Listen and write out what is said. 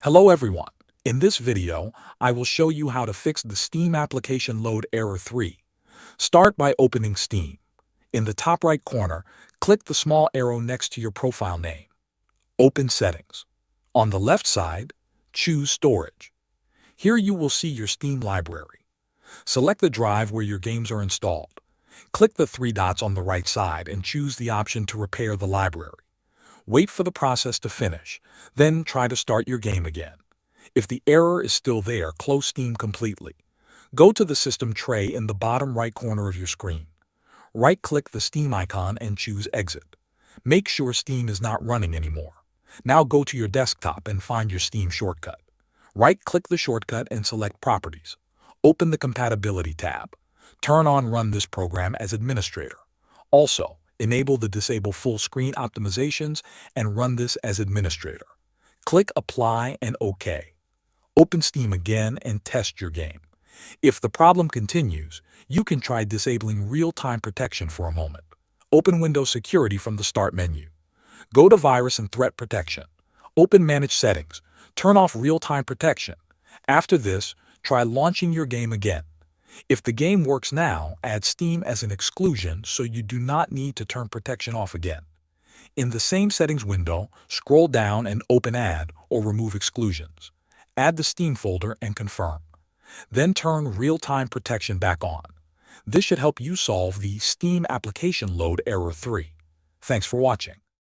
Hello everyone. In this video, I will show you how to fix the Steam application load error 3. Start by opening Steam. In the top right corner, click the small arrow next to your profile name. Open Settings. On the left side, choose Storage. Here you will see your Steam library. Select the drive where your games are installed. Click the three dots on the right side and choose the option to repair the library. Wait for the process to finish, then try to start your game again. If the error is still there, close Steam completely. Go to the system tray in the bottom right corner of your screen. Right-click the Steam icon and choose Exit. Make sure Steam is not running anymore. Now go to your desktop and find your Steam shortcut. Right-click the shortcut and select Properties. Open the Compatibility tab. Turn on Run this program as administrator. Also, enable the Disable Full Screen Optimizations and run this as administrator. Click Apply and OK. Open Steam again and test your game. If the problem continues, you can try disabling real-time protection for a moment. Open Windows Security from the Start menu. Go to Virus and Threat Protection. Open Manage Settings. Turn off real-time protection. After this, try launching your game again. If the game works now, add Steam as an exclusion so you do not need to turn protection off again. In the same settings window, scroll down and open Add or Remove Exclusions. Add the Steam folder and confirm. Then turn real-time protection back on. This should help you solve the Steam application load error 3. Thanks for watching.